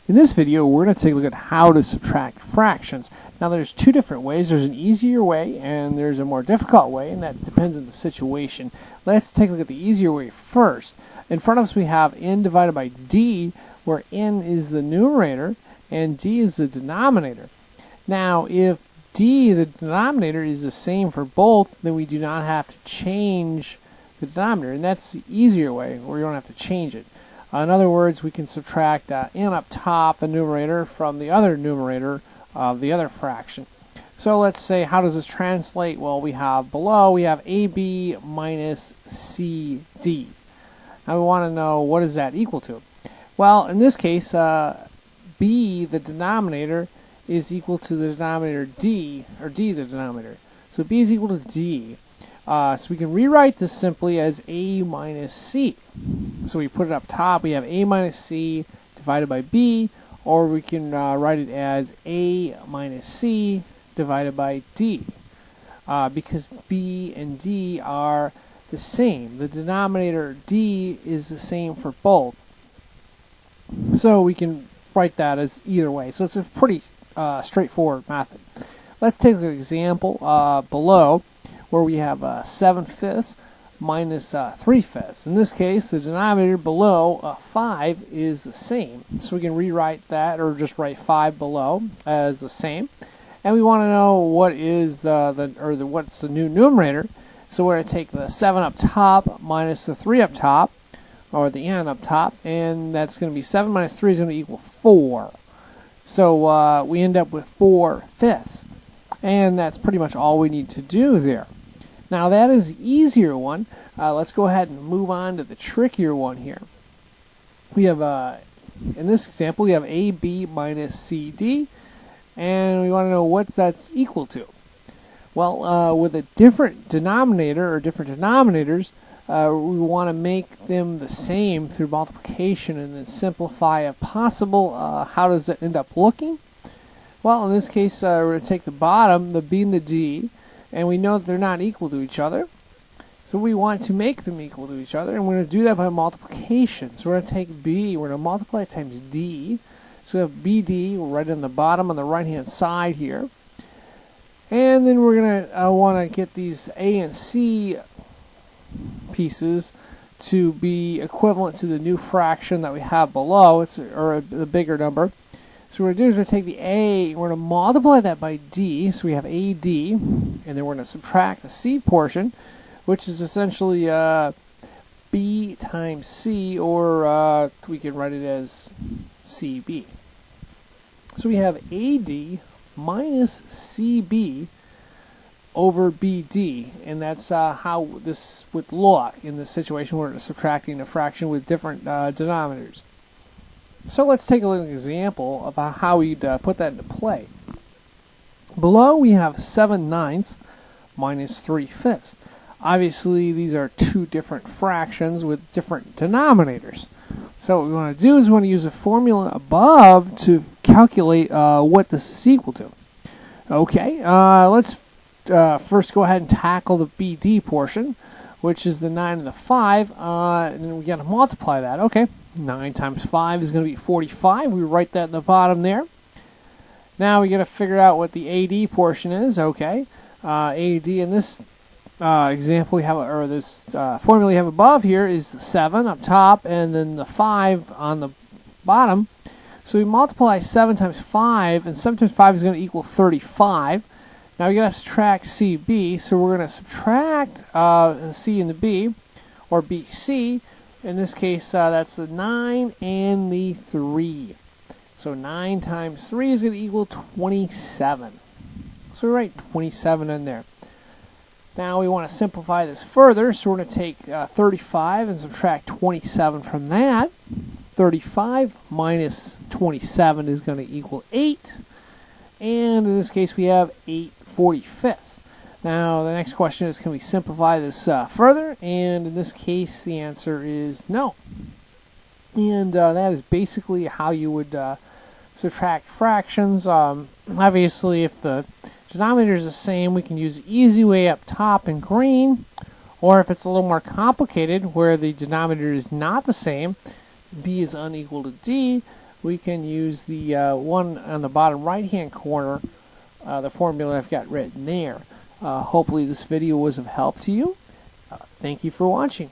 In this video, we're going to take a look at how to subtract fractions. Now, there's two different ways. There's an easier way and there's a more difficult way, and that depends on the situation. Let's take a look at the easier way first. In front of us, we have n divided by d, where n is the numerator and d is the denominator. Now, if d, the denominator, is the same for both, then we do not have to change the denominator, and that's the easier way, where you don't have to change it. In other words, we can subtract n up top, the numerator, from the other numerator of the other fraction. So let's say, how does this translate? Well, we have below, we have AB minus CD. Now we want to know, what is that equal to? Well, in this case, B, the denominator, is equal to the denominator D, or D, the denominator. So B is equal to D. So we can rewrite this simply as A minus C. So we put it up top, we have A minus C divided by B, or we can write it as A minus C divided by D, because B and D are the same. The denominator D is the same for both. So we can write that as either way. So it's a pretty straightforward method. Let's take an example below, where we have 7/5 minus 3/5. In this case, the denominator below 5 is the same. So we can rewrite that, or just write 5 below as the same. And we want to know what is what's the new numerator. So we're going to take the 7 up top minus the 3 up top, or the n up top, and that's going to be 7 minus 3 is going to equal 4. So we end up with 4/5. And that's pretty much all we need to do there. Now that is the easier one. Let's go ahead and move on to the trickier one here. We have, in this example, we have AB minus CD, and we want to know what that's equal to. Well, with a different denominator, or different denominators, we want to make them the same through multiplication and then simplify if possible. How does it end up looking? Well, in this case, we're going to take the bottom, the B and the D, and we know that they're not equal to each other. So we want to make them equal to each other, and we're going to do that by multiplication. So we're going to take B, we're going to multiply it times D. So we have BD right on the bottom on the right-hand side here. And then we're going to want to get these A and C pieces to be equivalent to the new fraction that we have below, or the bigger number. So what we're going to do is we're going to take the A, we're going to multiply that by D, so we have AD, and then we're going to subtract the C portion, which is essentially B times C, or we can write it as CB. So we have AD minus CB over BD, and that's how this would look in this situation where we're subtracting a fraction with different denominators. So let's take a little example of how we'd put that into play. Below we have 7/9 minus 3/5. Obviously these are two different fractions with different denominators. So what we want to do is we want to use a formula above to calculate what this is equal to. Okay, let's first go ahead and tackle the BD portion, which is the 9 and the 5, and then we got to multiply that. Okay. 9 times 5 is going to be 45. We write that in the bottom there. Now we got to figure out what the AD portion is. Okay, AD in this example we have, or this formula we have above here, is the 7 up top and then the 5 on the bottom. So we multiply 7 times 5, and 7 times 5 is going to equal 35. Now we got to subtract CB, so we're going to subtract C and the B, or BC. In this case, that's the 9 and the 3. So 9 times 3 is going to equal 27. So we write 27 in there. Now we want to simplify this further, so we're going to take 35 and subtract 27 from that. 35 minus 27 is going to equal 8. And in this case, we have 8/45. Now, the next question is, can we simplify this further? And in this case, the answer is no. And that is basically how you would subtract fractions. Obviously, if the denominator is the same, we can use the easy way up top in green. Or if it's a little more complicated, where the denominator is not the same, B is unequal to D, we can use the one on the bottom right-hand corner, the formula I've got written there. Hopefully this video was of help to you. Thank you for watching.